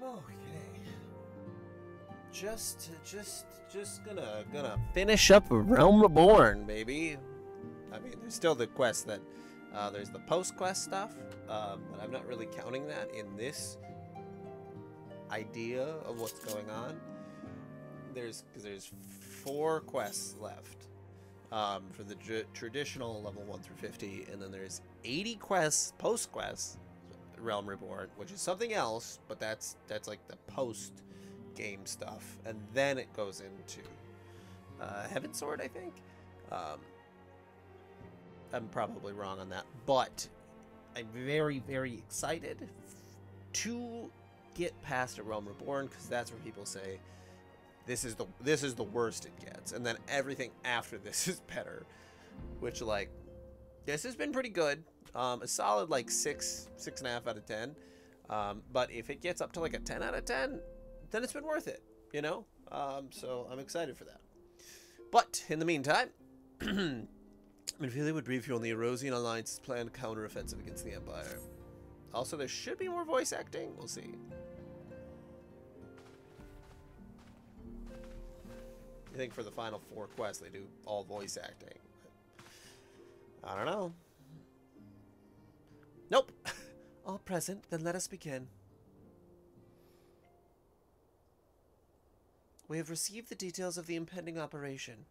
Okay. Just gonna finish up Realm Reborn, baby. I mean, there's still the quest that there's the post-quest stuff, but I'm not really counting that in this idea of what's going on. There's 4 quests left for the traditional level 1 through 50, and then there's 80 quests, post-quests, Realm Reborn, which is something else, but that's like the post-game stuff, and then it goes into Heaven's Sword, I think. I'm probably wrong on that, but I'm very, very excited to get past a Realm Reborn, because that's where people say this is the worst it gets, and then everything after this is better. Which, like, this has been pretty good. A solid like 6.5 out of 10. But if it gets up to like a 10 out of 10, then it's been worth it, you know. So I'm excited for that. But in the meantime, Minfield would brief you on the Erosian Alliance's planned counter-offensive against the Empire. Also, there should be more voice acting. We'll see. I think for the final 4 quests, they do all voice acting. I don't know. Nope. All present, then let us begin. We have received the details of the impending operation.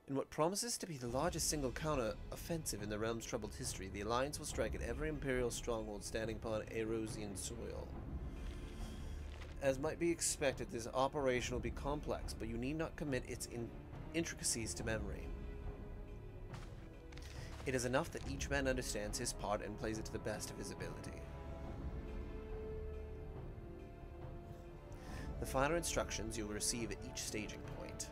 In what promises to be the largest single counter-offensive in the realm's troubled history, the Alliance will strike at every Imperial stronghold standing upon Erosian soil. As might be expected, this operation will be complex, but you need not commit its intricacies to memory. It is enough that each man understands his part and plays it to the best of his ability. The finer instructions you will receive at each staging point.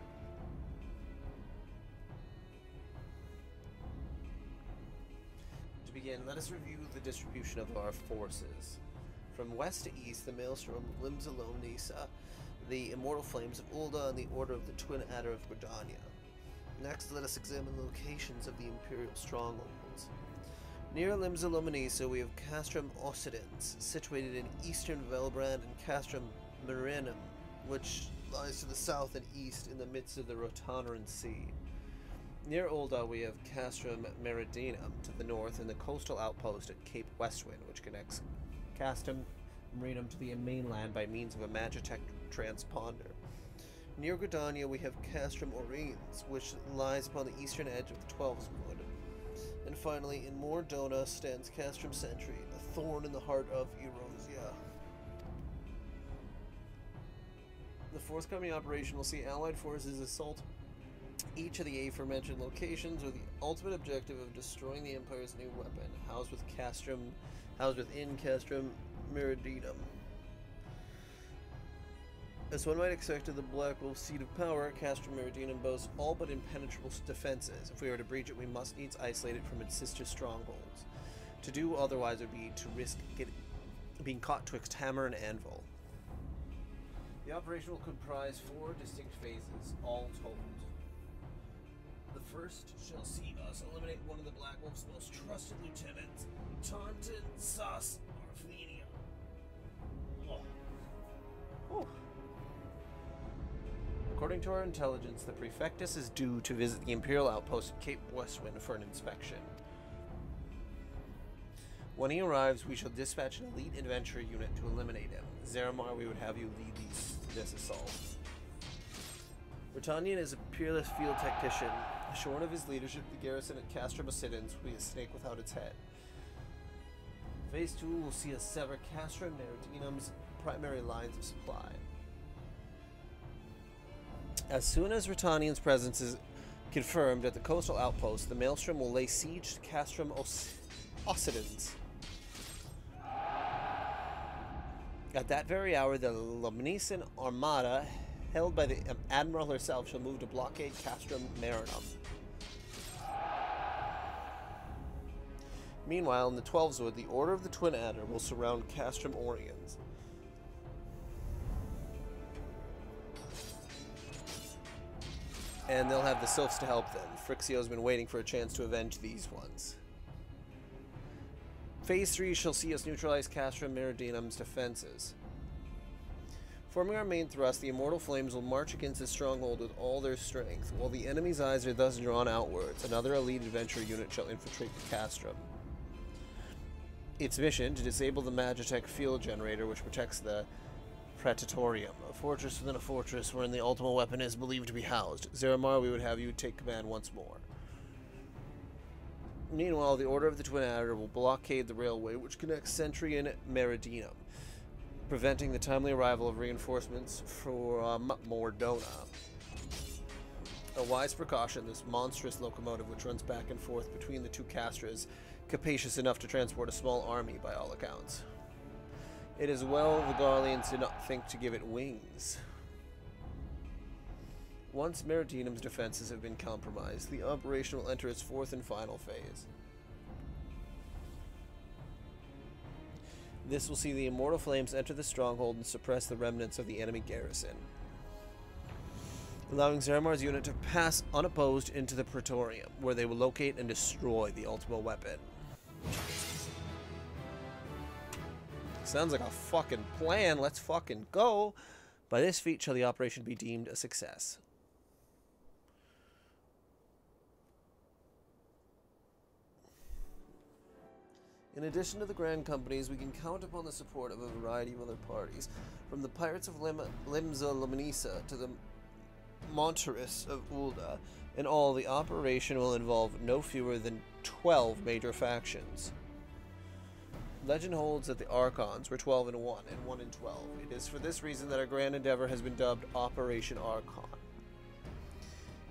To begin, let us review the distribution of our forces. From west to east, the Maelstrom, Limsalom-Nisa, the Immortal Flames of Ul'dah, and the Order of the Twin Adder of Gridania. Next, let us examine the locations of the Imperial strongholds. Near Limsalom-Nisa, we have Castrum Occidens, situated in eastern Velbrand, and Castrum Marinum, which lies to the south and east in the midst of the Rotanran Sea. Near Ul'dah, we have Castrum Meridinum to the north, and the coastal outpost at Cape Westwind, which connects Castrum Marinum to the mainland by means of a Magitech transponder. Near Gridania, we have Castrum Orines, which lies upon the eastern edge of the Twelves Wood. And finally, in Mordona stands Castrum Sentry, a thorn in the heart of Erosia. The forthcoming operation will see Allied forces assault each of the aforementioned locations with the ultimate objective of destroying the Empire's new weapon, housed within Castrum Meridinum. As one might expect of the Black Wolf's seat of power, Castrum Meridinum boasts all but impenetrable defenses. If we were to breach it, we must needs isolate it from its sister strongholds. To do otherwise would be to risk being caught twixt hammer and anvil. The operation will comprise 4 distinct phases, all told. The first shall see us eliminate one of the Black Wolf's most trusted lieutenants, Taunton Sas Arphenia. Oh. According to our intelligence, the Prefectus is due to visit the Imperial outpost at Cape Westwind for an inspection. When he arrives, we shall dispatch an elite adventurer unit to eliminate him. Zaramar, we would have you lead this assault. Britannian is a peerless field tactician. Shorn of his leadership, the garrison at Castrum Occidens will be a snake without its head. Phase 2 will see us sever Castrum Meridinum's primary lines of supply. As soon as Britannian's presence is confirmed at the coastal outpost, the Maelstrom will lay siege to Castrum Occidens. At that very hour, the Lomnisan Armada, held by the Admiral herself, shall move to blockade Castrum Marinum. Meanwhile, in the Twelveswood, the Order of the Twin Adder will surround Castrum Oriens. And they'll have the Sylphs to help them. Phrixio's been waiting for a chance to avenge these ones. Phase 3 shall see us neutralize Castrum Meridinum's defenses. Forming our main thrust, the immortal flames will march against this stronghold with all their strength. While the enemy's eyes are thus drawn outwards, another elite adventure unit shall infiltrate the castrum. Its mission, to disable the Magitech field generator which protects the Praetorium, a fortress within a fortress wherein the ultimate weapon is believed to be housed. Zeramar, we would have you take command once more. Meanwhile, the Order of the Twin Adder will blockade the railway which connects Sentry and Meridinum, preventing the timely arrival of reinforcements from Mordona. A wise precaution, this monstrous locomotive which runs back and forth between the two castras, capacious enough to transport a small army by all accounts. It is well the Garleans did not think to give it wings. Once Meridinum's defenses have been compromised, the operation will enter its fourth and final phase. This will see the immortal flames enter the stronghold and suppress the remnants of the enemy garrison, allowing Zeramar's unit to pass unopposed into the Praetorium, where they will locate and destroy the ultimate weapon. Sounds like a fucking plan. Let's fucking go. By this feat shall the operation be deemed a success. In addition to the Grand Companies, we can count upon the support of a variety of other parties, from the Pirates of Limsa Lominisa to the Monterists of Ulda. In all, the operation will involve no fewer than 12 major factions. Legend holds that the Archons were 12 in 1 and 1 in 12. It is for this reason that our grand endeavor has been dubbed Operation Archon.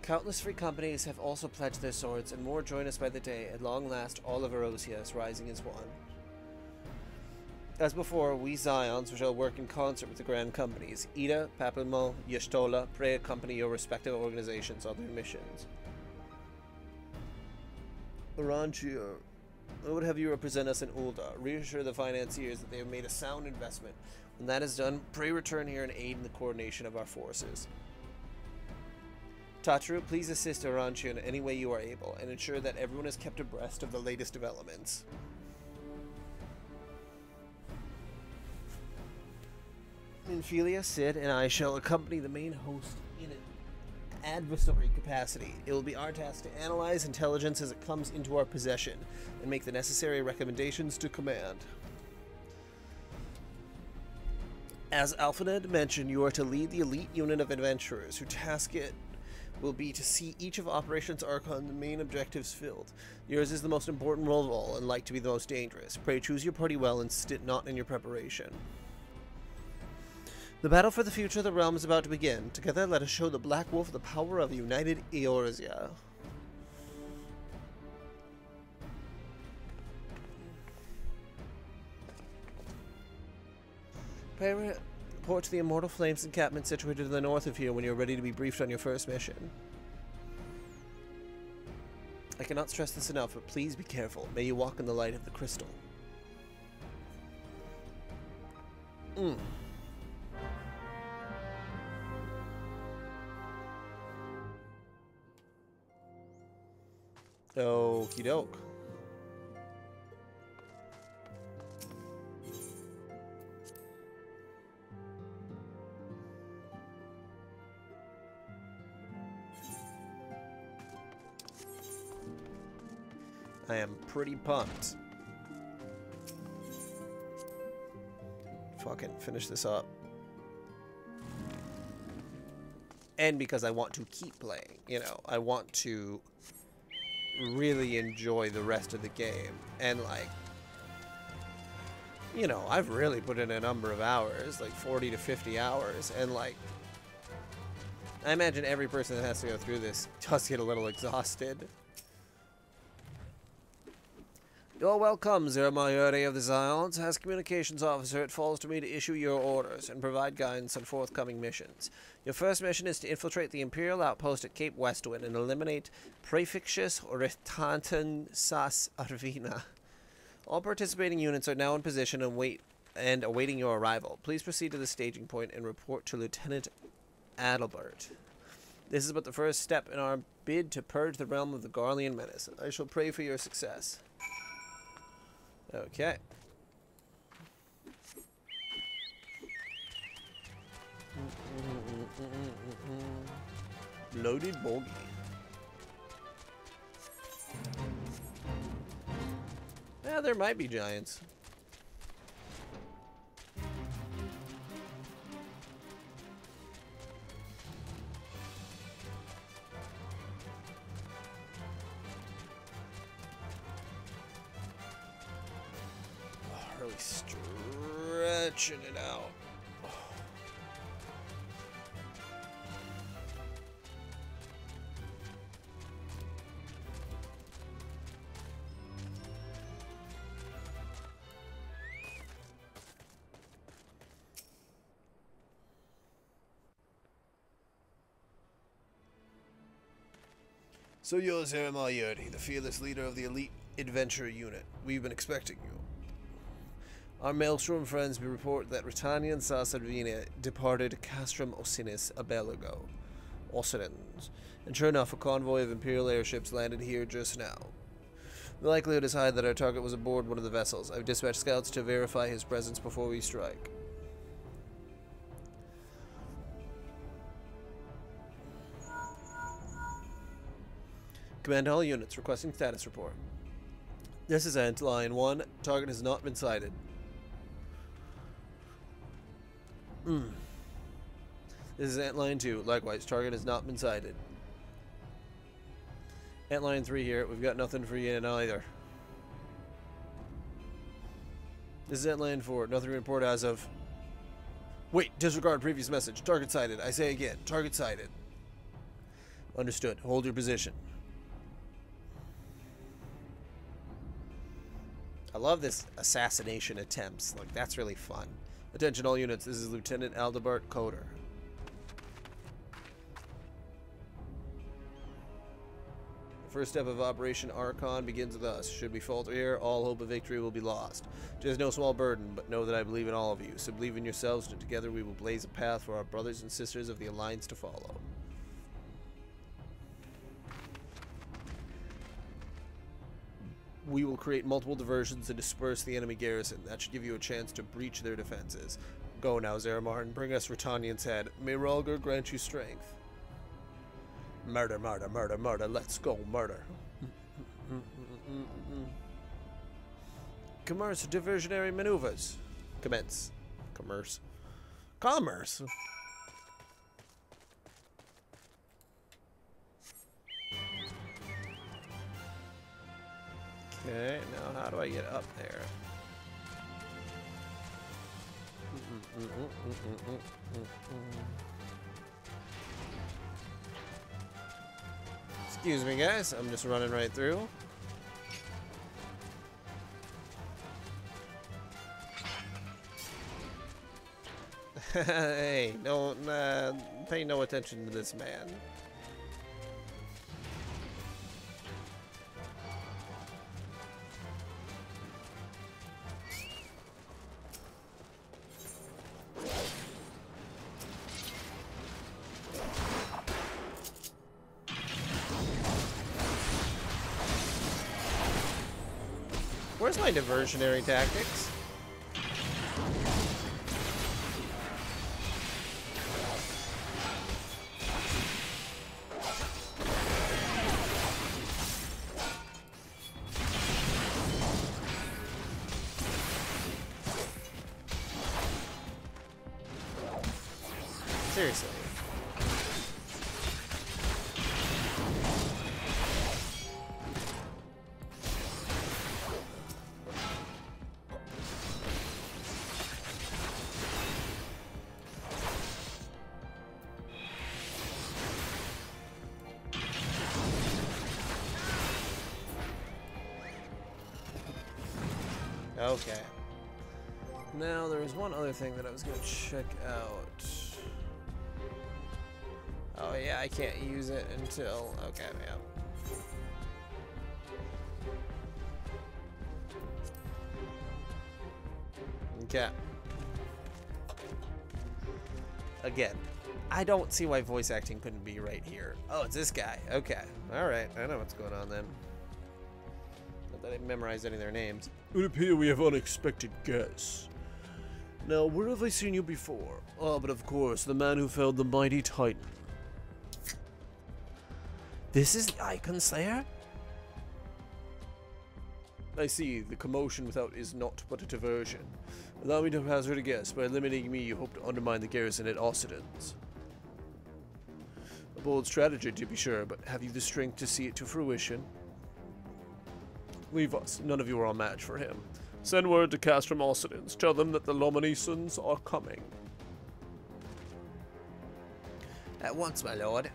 Countless free companies have also pledged their swords, and more join us by the day. At long last, all of Erosia is rising as one. As before, we Zions shall work in concert with the grand companies. Ida, Papilmo, Yashtola, pray accompany your respective organizations on their missions. Aranchir, I would have you represent us in Ulda. Reassure the financiers that they have made a sound investment. When that is done, pray return here and aid in the coordination of our forces. Tatru, please assist Aranchir in any way you are able, and ensure that everyone is kept abreast of the latest developments. Infelia, Sid, and I shall accompany the main host in an adversary capacity. It will be our task to analyze intelligence as it comes into our possession, and make the necessary recommendations to command. As Alphaned mentioned, you are to lead the elite unit of adventurers, whose task it will be to see each of Operations Archon's main objectives filled. Yours is the most important role of all, and like to be the most dangerous. Pray choose your party well and stint not in your preparation. The battle for the future of the realm is about to begin. Together, let us show the Black Wolf the power of united Eorzea. Report to the Immortal Flames encampment situated to the north of here when you're ready to be briefed on your first mission. I cannot stress this enough, but please be careful. May you walk in the light of the crystal. Okie doke. I am pretty pumped. Fucking finish this up. And because I want to keep playing, you know, I want to really enjoy the rest of the game. And like, you know, I've really put in a number of hours, like 40 to 50 hours, and like, I imagine every person that has to go through this does get a little exhausted. You're welcome, Zeramayuri of the Zions. As communications officer, it falls to me to issue your orders and provide guidance on forthcoming missions. Your first mission is to infiltrate the Imperial outpost at Cape Westwind and eliminate Prefixus Retanten Sas Arvina. All participating units are now in position and awaiting your arrival. Please proceed to the staging point and report to Lieutenant Adalbert. This is but the first step in our bid to purge the realm of the Garlean menace. I shall pray for your success. Okay. Loaded bogey. Yeah, there might be giants. Oh, really stretching it out. So you're Zeramar Yurdi, the fearless leader of the elite adventure unit. We've been expecting you. Our Maelstrom friends report that Britannia and Sarvina departed Castrum Osinis Abelago. Osinins. And sure enough, a convoy of Imperial airships landed here just now. The likelihood is high that our target was aboard one of the vessels. I've dispatched scouts to verify his presence before we strike. Command all units requesting status report. This is Antline 1. Target has not been sighted. This is Antline 2. Likewise, target has not been sighted. Antline 3 here. We've got nothing for you either. This is Antline 4. Nothing to report as of... Wait, disregard previous message. Target sighted. I say again. Target sighted. Understood. Hold your position. I love this assassination attempts. Like, that's really fun. Attention all units. This is Lieutenant Aldebart Coder. The first step of Operation Archon begins with us. Should we falter here, all hope of victory will be lost. It is no small burden, but know that I believe in all of you. So believe in yourselves, and together we will blaze a path for our brothers and sisters of the Alliance to follow. We will create multiple diversions and disperse the enemy garrison. That should give you a chance to breach their defenses. Go now, Zeramar, and bring us Ratanyan's head. May Ralgar grant you strength. Murder, murder, murder, murder. Let's go, murder. Commerce diversionary maneuvers. Commence. Commerce. Commerce. Okay, now how do I get up there? Excuse me, guys. I'm just running right through. Hey, don't pay no attention to this man. Where's my diversionary tactics? Seriously. Okay. Now, there was one other thing that I was going to check out. Oh, yeah, I can't use it until... Okay, yeah. Okay. Again, I don't see why voice acting couldn't be right here. Oh, it's this guy. Okay. Alright, I know what's going on then. Not that I memorized any of their names. It would appear we have unexpected guests. Now, where have I seen you before? Ah, but of course, the man who felled the mighty Titan. This is the Icon Slayer? I see. The commotion without is not but a diversion. Allow me to hazard a guess. By eliminating me, you hope to undermine the garrison at Occidents. A bold strategy, to be sure, but have you the strength to see it to fruition? Leave us. None of you are a match for him. Send word to Castrum Occidents. Tell them that the Lomonisans are coming. At once, my lord.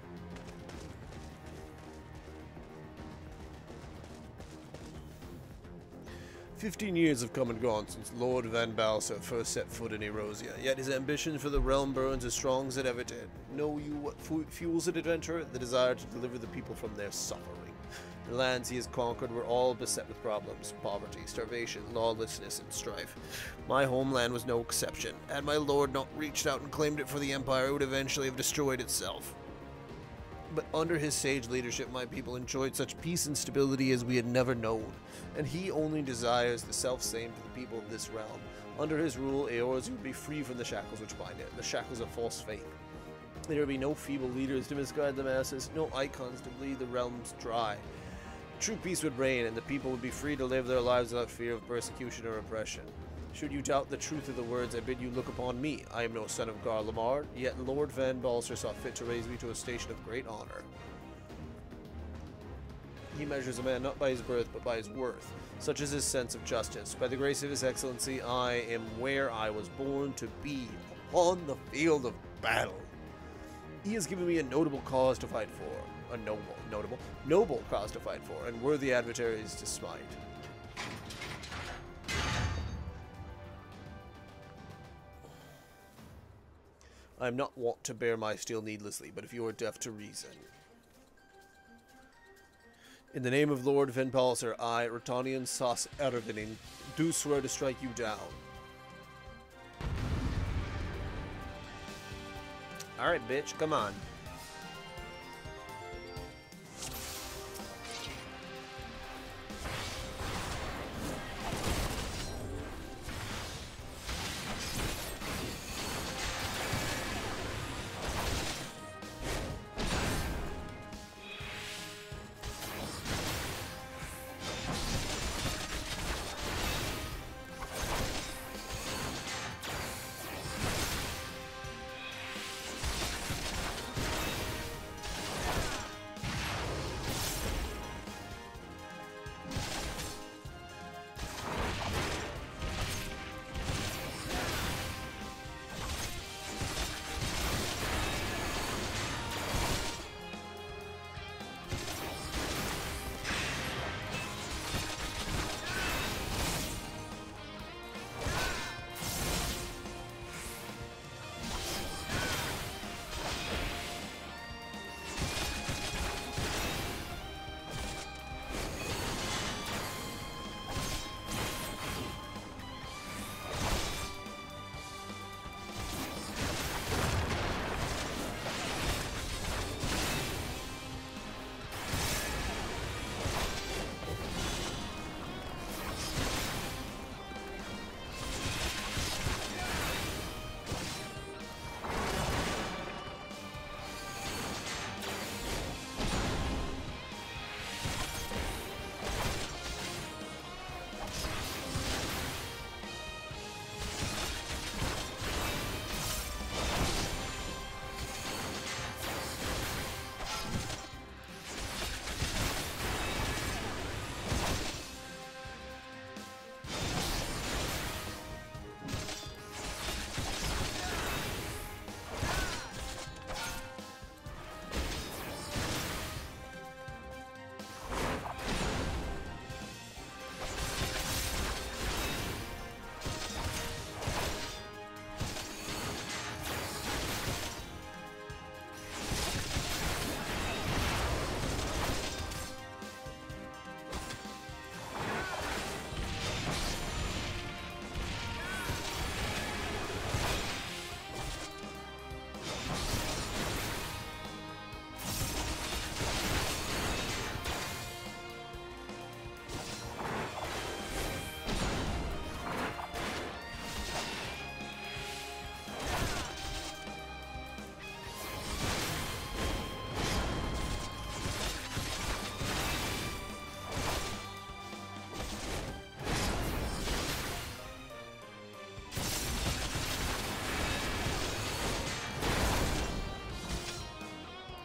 "15 years have come and gone since Lord Van Balser first set foot in Erosia, yet his ambition for the realm burns as strong as it ever did. Know you what fuels an adventurer? The desire to deliver the people from their suffering. The lands he has conquered were all beset with problems, poverty, starvation, lawlessness, and strife. My homeland was no exception. Had my lord not reached out and claimed it for the Empire, it would eventually have destroyed itself. But under his sage leadership, my people enjoyed such peace and stability as we had never known, and he only desires the self-same for the people of this realm. Under his rule, Eorzea would be free from the shackles which bind it, the shackles of false faith. There would be no feeble leaders to misguide the masses, no icons to bleed the realms dry. True peace would reign, and the people would be free to live their lives without fear of persecution or oppression. Should you doubt the truth of the words, I bid you look upon me. I am no son of Garlemald, yet Lord Van Balser saw fit to raise me to a station of great honor. He measures a man not by his birth, but by his worth. Such is his sense of justice. By the grace of his excellency, I am where I was born to be, upon the field of battle. He has given me a notable cause to fight for. A noble cause to fight for, and worthy adversaries to smite. I am not wont to bear my steel needlessly, but if you are deaf to reason. In the name of Lord Van Balser, I, Rotanian Sas Ervinin, do swear to strike you down. Alright, bitch, come on.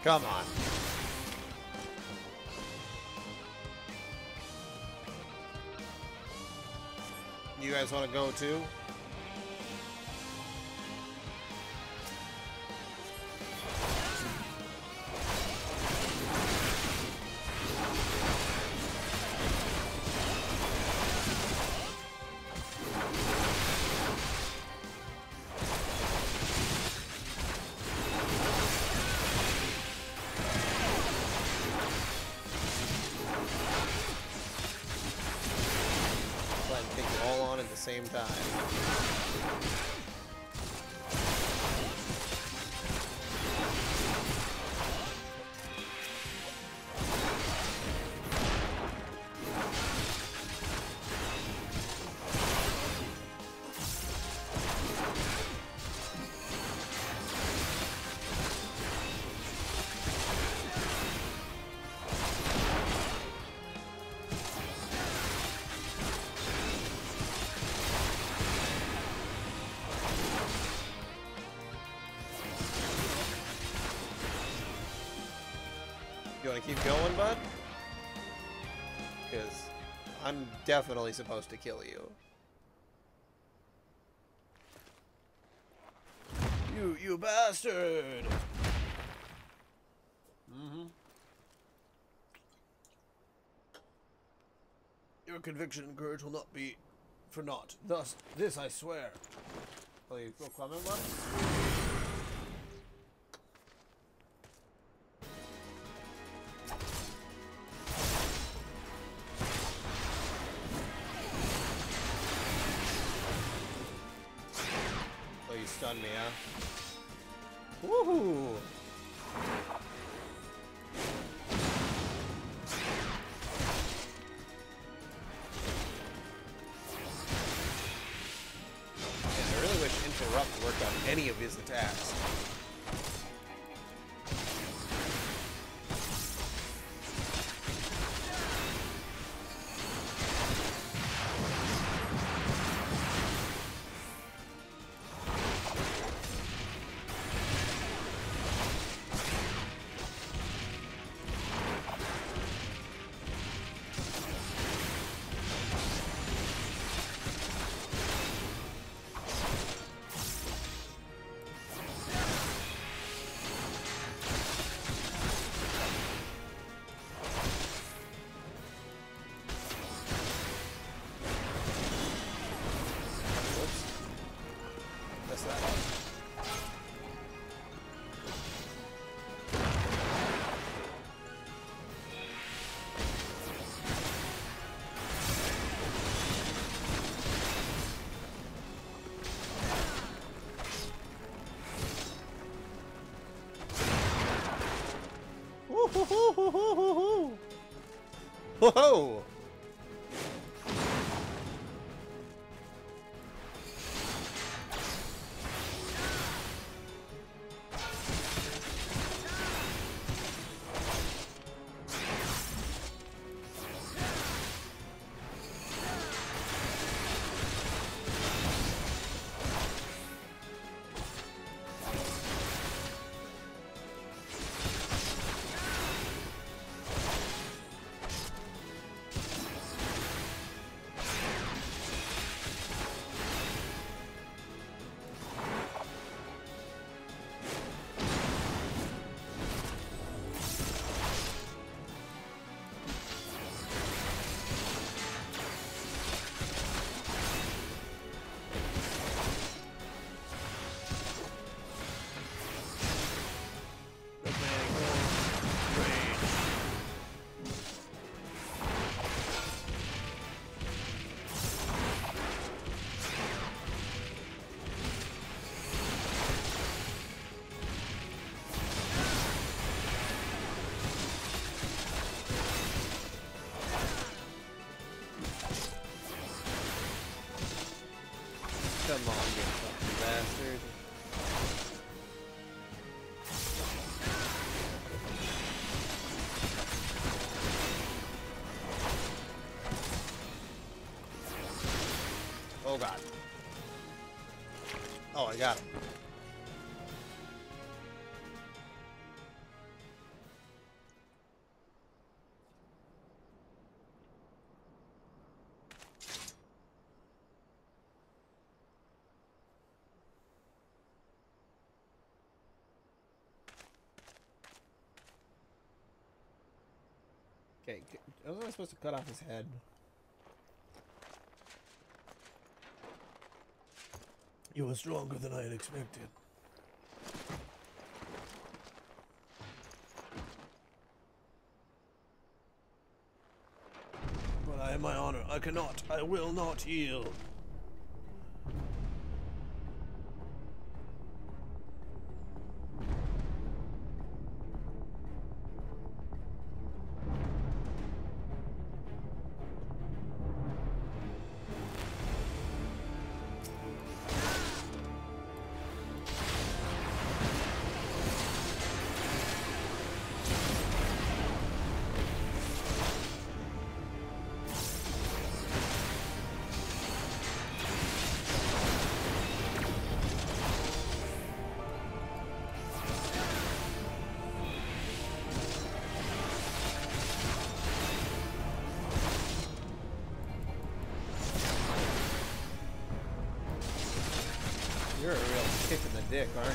Come on. You guys want to go too? Same time. You want to keep going, bud? Because I'm definitely supposed to kill you. You bastard! Mm-hmm. Your conviction and courage will not be for naught. Thus, this I swear. Oh, you feel comment, bud? Stun me, huh? Woohoo! Yeah, I really wish Interrupt worked on any of his attacks. Whoa! Come on, you fucking bastard. Oh god. Oh, I got him. Okay, wasn't I supposed to cut off his head? You were stronger than I had expected. But I am my honor. I cannot. I will not yield. You're a real kick in the dick, aren't you?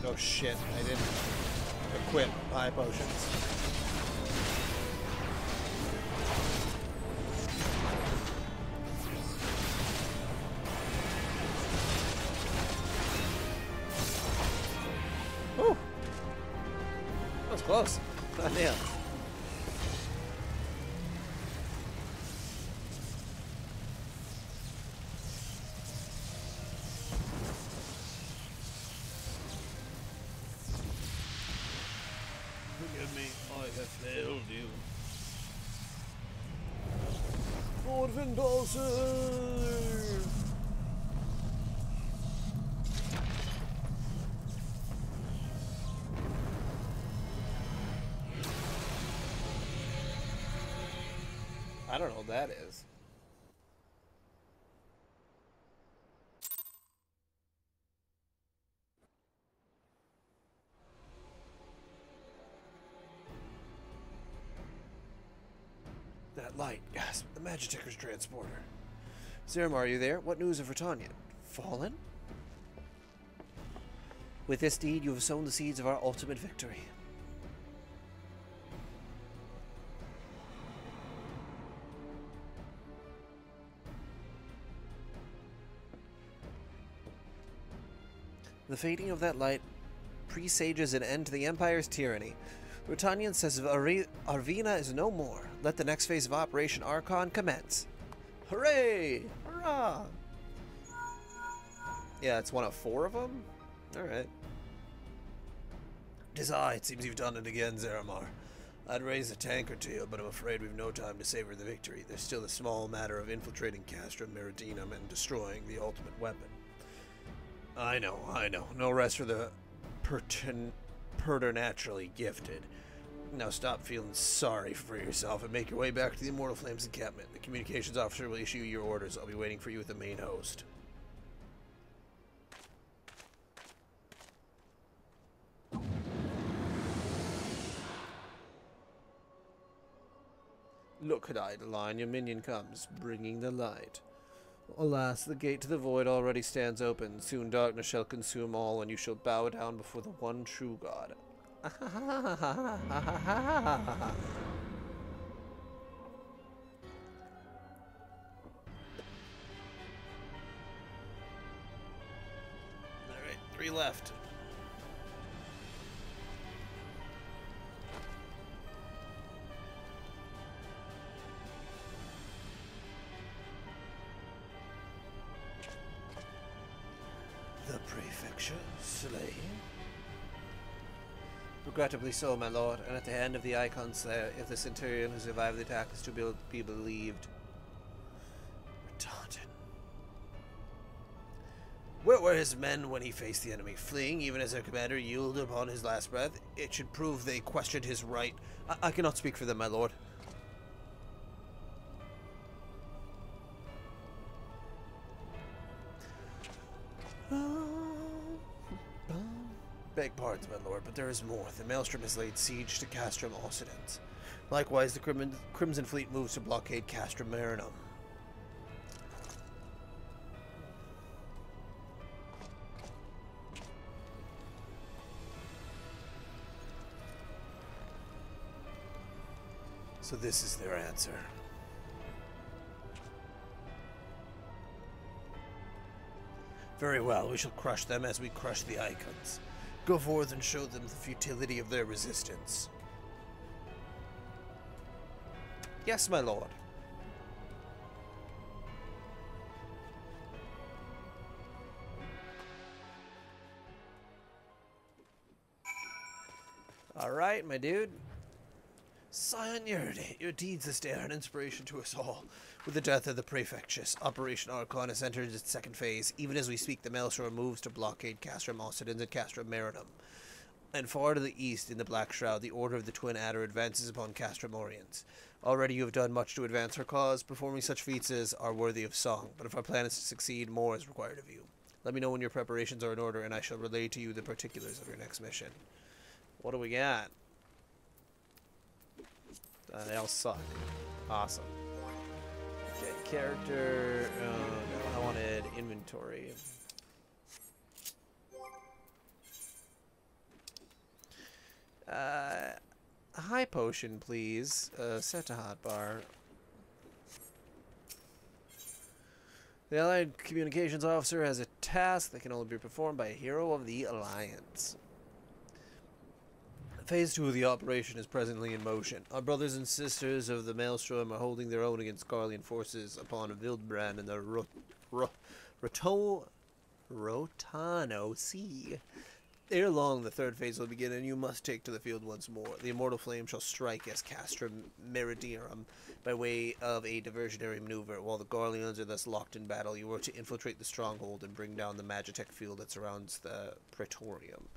Oh shit, I didn't equip high potions. Whew! That was close. Goddamn. Forgive me, I have failed you. Lord Vindalser! I don't know what that is. That light, gasped the Magitecker's transporter. Zeramar, are you there? What news of Retanyan? Fallen? With this deed, you have sown the seeds of our ultimate victory. The fading of that light presages an end to the Empire's tyranny. Retanyan says Arvina is no more. Let the next phase of Operation Archon commence. Hooray! Hurrah! Yeah, it's one of 4 of them? Alright. Tis I. It seems you've done it again, Zeramar. I'd raise a tanker to you, but I'm afraid we've no time to savor the victory. There's still a small matter of infiltrating Castrum Meridinum and destroying the ultimate weapon. I know. No rest for the preternaturally gifted. Now stop feeling sorry for yourself and make your way back to the Immortal Flames encampment. The communications officer will issue your orders. I'll be waiting for you at the main host. Look, Eidolon, your minion comes, bringing the light. Alas, the gate to the void already stands open. Soon darkness shall consume all, and you shall bow down before the one true God. Alright, 3 left. The prefecture slain? Regrettably so, my lord, and at the hand of the Icon Slayer, if the Centurion who survived the attack is to be believed. Taunton. Where were his men when he faced the enemy? Fleeing, even as their commander yielded upon his last breath? It should prove they questioned his right. I cannot speak for them, my lord. Beg pardon, my lord, but there is more. The Maelstrom has laid siege to Castrum Occident. Likewise, the Crimson Fleet moves to blockade Castrum Marinum. So this is their answer. Very well, we shall crush them as we crush the icons. Go forth and show them the futility of their resistance. Yes, my lord. Alright, my dude. Scion Yurdi, your deeds this day are an inspiration to us all. With the death of the Prefectus, Operation Archon has entered its second phase. Even as we speak, the Maelstrom moves to blockade Castrum Occident and Castrum Marinum. And far to the east, in the Black Shroud, the Order of the Twin Adder advances upon Castrum Oriens. Already you have done much to advance our cause. Performing such feats are worthy of song, but if our plan is to succeed, more is required of you. Let me know when your preparations are in order, and I shall relay to you the particulars of your next mission. What do we got? They all suck. Awesome. Okay, character. No, I wanted inventory. High potion, please. Set to hotbar. The Allied Communications Officer has a task that can only be performed by a hero of the Alliance. Phase 2 of the operation is presently in motion. Our brothers and sisters of the Maelstrom are holding their own against Garlean forces upon Wildbrand and the Rotano Sea. Ere long, the third phase will begin, and you must take to the field once more. The immortal flame shall strike as Castrum Meridianum by way of a diversionary maneuver. While the Garleans are thus locked in battle, you are to infiltrate the stronghold and bring down the Magitech field that surrounds the Praetorium.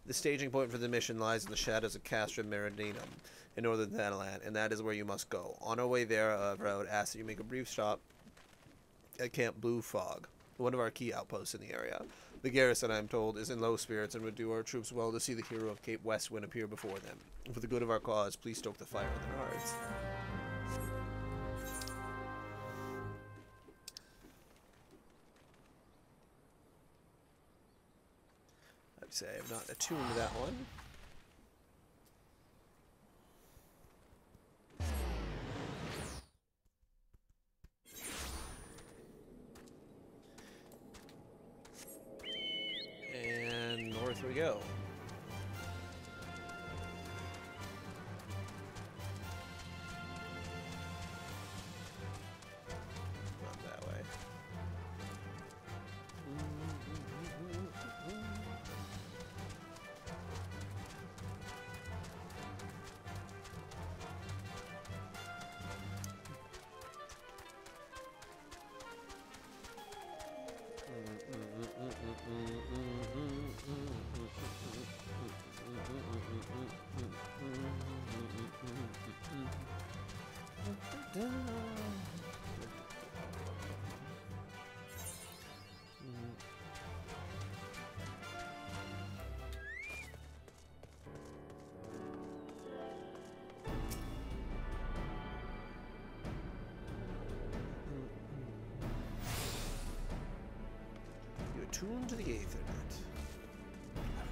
The staging point for the mission lies in the shadows of Castrum Meridianum in northern Thanalan, and that is where you must go. On our way there, I would ask that you make a brief stop at Camp Blue Fog, one of our key outposts in the area. The garrison, I am told, is in low spirits and would do our troops well to see the hero of Cape Westwind appear before them. For the good of our cause, please stoke the fire in their hearts. I'd say I have not attuned to that one. And north we go. Not that way. You're tuned to the Aethernet.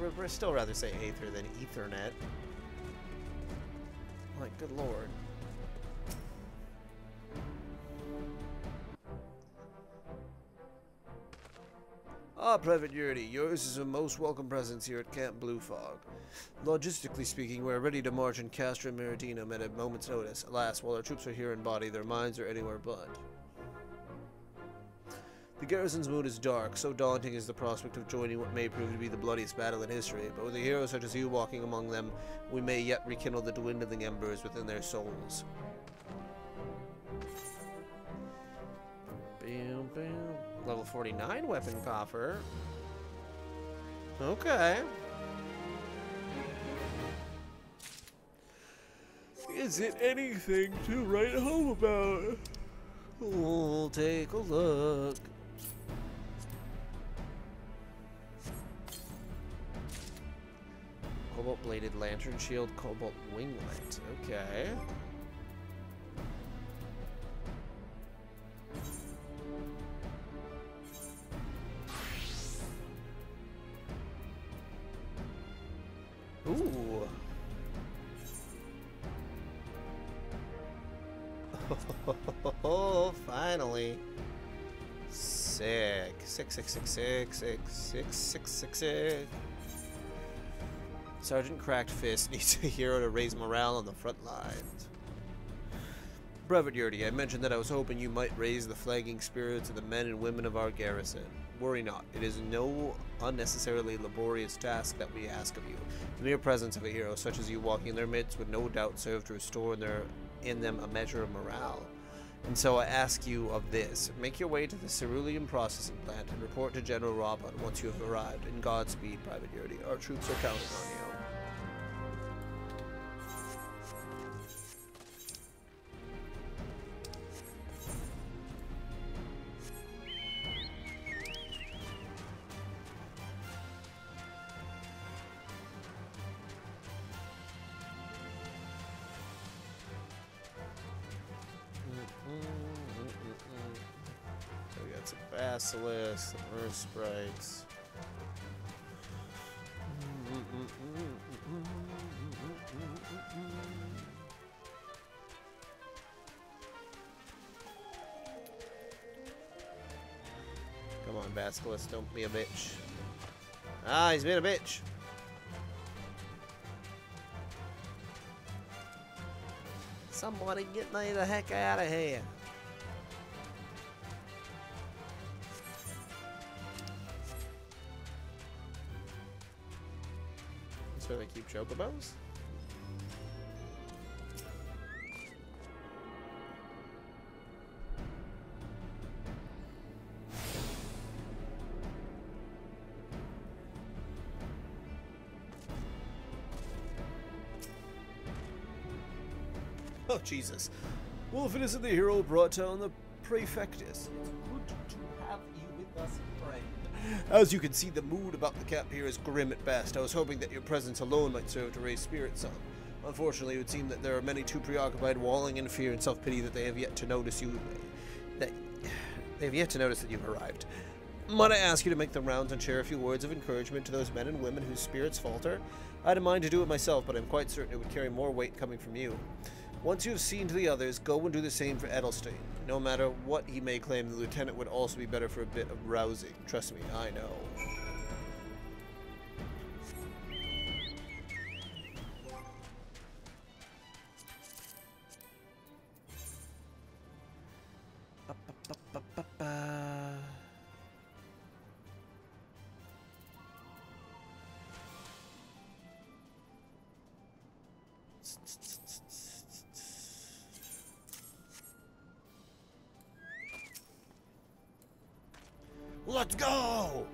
I'd still rather say Aether than Ethernet. Like, good lord. Ah, Private Yurdi, yours is a most welcome presence here at Camp Blue Fog. Logistically speaking, we're ready to march in Castrum Meridianum at a moment's notice. Alas, while our troops are here in body, their minds are anywhere but. The garrison's mood is dark, so daunting is the prospect of joining what may prove to be the bloodiest battle in history, but with a hero such as you walking among them, we may yet rekindle the dwindling embers within their souls. Bam, bam. Level 49 weapon coffer. Okay. Is it anything to write home about? We'll take a look. Cobalt Bladed Lantern Shield, Cobalt Winglet. Okay. Ooh. Oh, finally. Sick. 666666666. Sergeant Cracked Fist needs a hero to raise morale on the front lines. Brevet Yurdi, I mentioned that I was hoping you might raise the flagging spirits of the men and women of our garrison. Worry not, it is no unnecessarily laborious task that we ask of you. The mere presence of a hero such as you walking in their midst would no doubt serve to restore in them a measure of morale. And so I ask you of this. Make your way to the cerulean processing plant and report to General Robin once you have arrived. And Godspeed, Private Yurdi. Our troops are counting on you. So we got some Basilisk, some Earth Sprites. Come on, Basilisk, don't be a bitch. Ah, he's being a bitch. Somebody get me the heck out of here. That's where they keep chocobos? Oh, Jesus. Well, if it isn't the hero brought down the Prefectus, it's good to have you with us, friend. As you can see, the mood about the camp here is grim at best. I was hoping that your presence alone might serve to raise spirits some. Unfortunately, it would seem that there are many too preoccupied, walling in fear and self-pity that they have yet to notice that you've arrived. Might I ask you to make the rounds and share a few words of encouragement to those men and women whose spirits falter? I had a mind to do it myself, but I'm quite certain it would carry more weight coming from you. Once you have seen to the others, go and do the same for Edelstein. No matter what he may claim, the lieutenant would also be better for a bit of rousing. Trust me, I know. Let's go!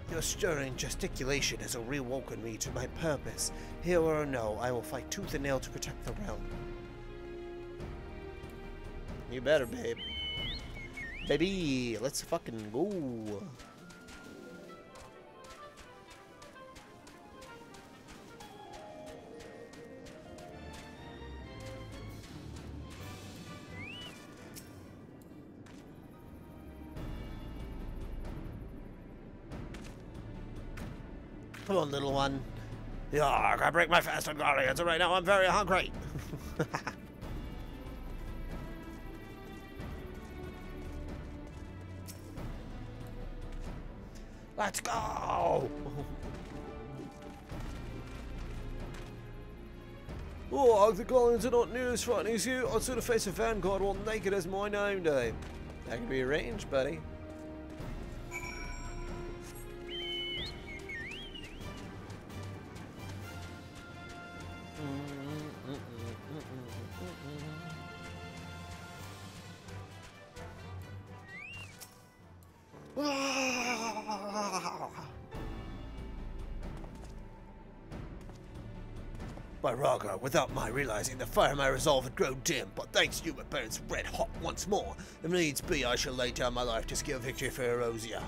Your stirring gesticulation has reawoken me to my purpose. Hero or no, I will fight tooth and nail to protect the realm. You better, babe. Baby, let's fucking go. Come on, little one. Yeah, I gotta break my fast on Guardians, and right now I'm very hungry. Let's go! Oh, the Guardians are not near as frightening as you. I'd sort of face a Vanguard while naked as my name day. That can be arranged, buddy. By Raga, without my realizing, the fire of my resolve had grown dim, but thanks to you it burns red hot once more. If needs be, I shall lay down my life to secure victory for Erosia.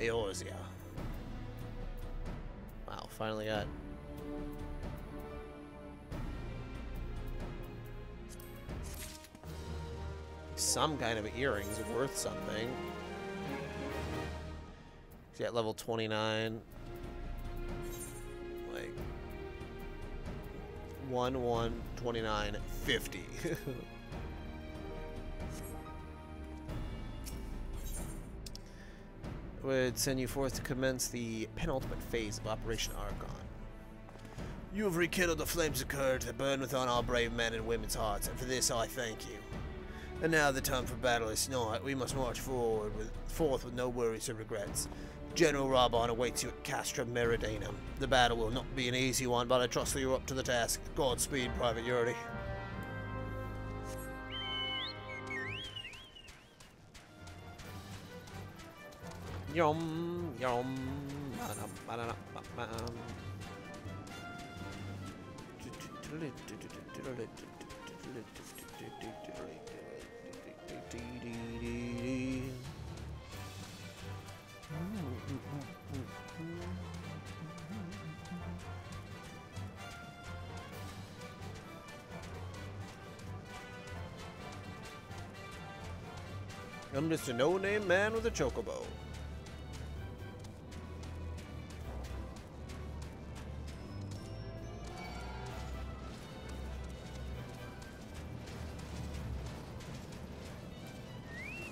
Eorzea. Wow, finally got some kind of earrings worth something. She's at level 29. Like 29, 50. Would send you forth to commence the penultimate phase of Operation Archon. You have rekindled the flames of courage that burn within our brave men and women's hearts, and for this I thank you. And now the time for battle is nigh. We must march forth with no worries or regrets. General Reborn awaits you at Castra Meridianum. The battle will not be an easy one, but I trust that you're up to the task. Godspeed, Private Yuri. Yum, yum. I'm just a no-name man with a chocobo.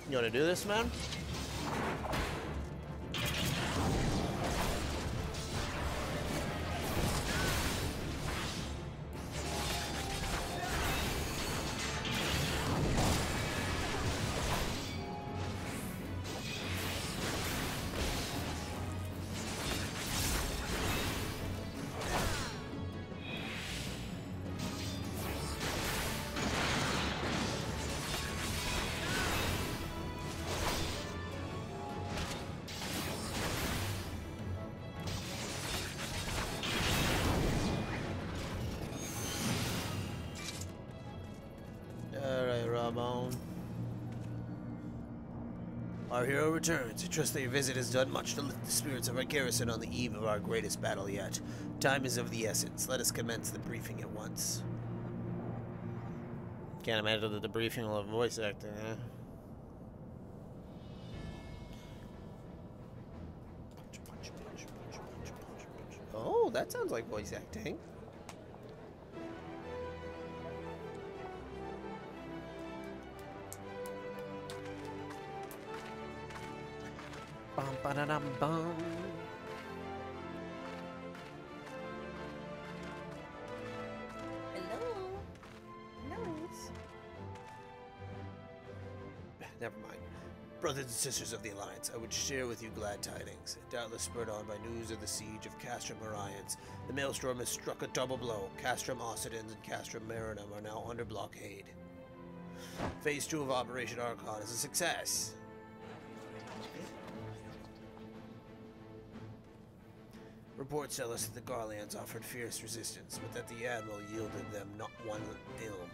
You wanna do this, man? Our hero returns. I trust that your visit has done much to lift the spirits of our garrison on the eve of our greatest battle yet. Time is of the essence. Let us commence the briefing at once. Can't imagine that the briefing will have voice acting, huh? Oh, that sounds like voice acting. Bum ba da dum bum. Hello. Nice. Never mind. Brothers and sisters of the Alliance, I would share with you glad tidings. Doubtless spurred on by news of the siege of Castrum Orions, the Maelstrom has struck a double blow. Castrum Occidens and Castrum Marinum are now under blockade. Phase 2 of Operation Archon is a success. Reports tell us that the Garleans offered fierce resistance, but that the Admiral yielded them not one ill.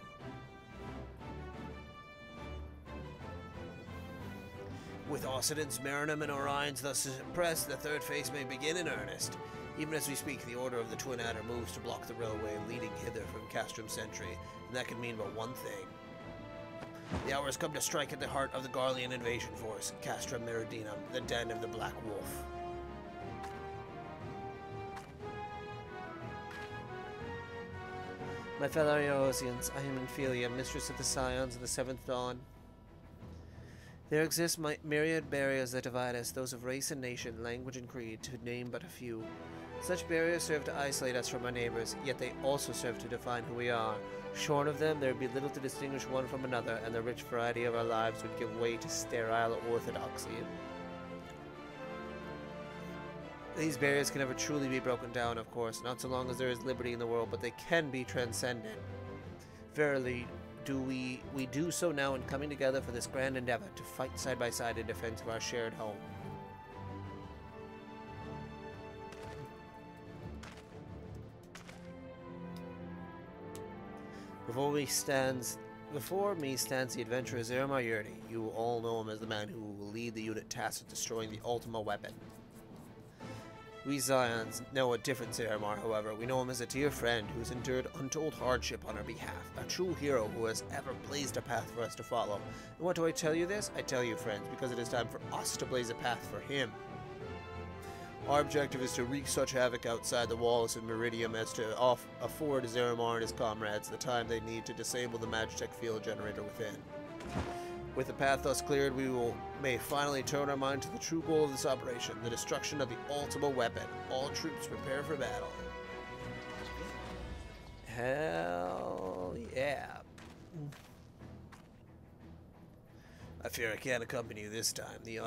With Occidents, Marinum, and Orions thus suppressed, the third phase may begin in earnest. Even as we speak, the Order of the Twin Adder moves to block the railway leading hither from Castrum Sentry, and that can mean but one thing. The hour has come to strike at the heart of the Garlean invasion force, Castrum Meridianum, the den of the Black Wolf. My fellow Eorzeans, I am Ophelia, mistress of the Scions of the Seventh Dawn. There exist myriad barriers that divide us, those of race and nation, language and creed, to name but a few. Such barriers serve to isolate us from our neighbors, yet they also serve to define who we are. Shorn of them, there would be little to distinguish one from another, and the rich variety of our lives would give way to sterile orthodoxy. These barriers can never truly be broken down, of course, not so long as there is liberty in the world, but they can be transcended. Verily, we do so now in coming together for this grand endeavor to fight side by side in defense of our shared home. Before me stands Before me stands the adventurer Zeramar Yurdi. You all know him as the man who will lead the unit tasked with destroying the Ultima weapon. We Zions know a different Zeramar, however. We know him as a dear friend who has endured untold hardship on our behalf, a true hero who has ever blazed a path for us to follow. And what do I tell you this? I tell you, friends, because it is time for us to blaze a path for him. Our objective is to wreak such havoc outside the walls of Meridium as to afford Zeramar and his comrades the time they need to disable the Magitech field generator within. With the path thus cleared, we may finally turn our mind to the true goal of this operation, the destruction of the Ultima weapon. All troops prepare for battle. Hell yeah. I fear I can't accompany you this time. The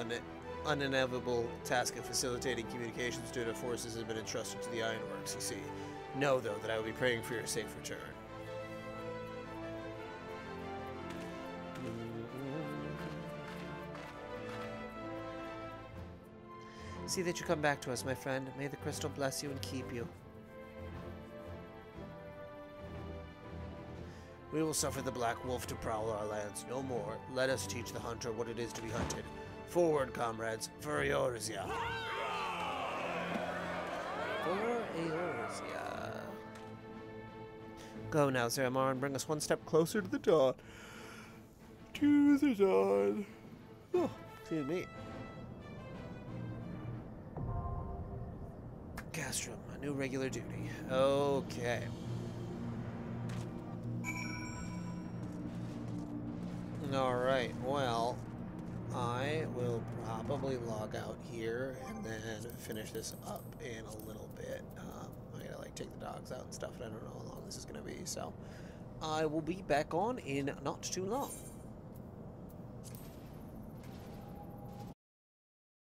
uninevitable task of facilitating communications to the forces has been entrusted to the Ironworks, you see. Know, though, that I will be praying for your safe return. See that you come back to us, my friend. May the crystal bless you and keep you. We will suffer the Black Wolf to prowl our lands no more. Let us teach the hunter what it is to be hunted. Forward, comrades, for Eorzea. For Eorzea. Go now, Zeramar, and bring us one step closer to the dawn. To the dawn. Oh, excuse me. Castrum, a new regular duty. Okay. Alright, well, I will probably log out here and then finish this up in a little bit. I gotta like take the dogs out and stuff, and I don't know how long this is gonna be, so I will be back on in not too long.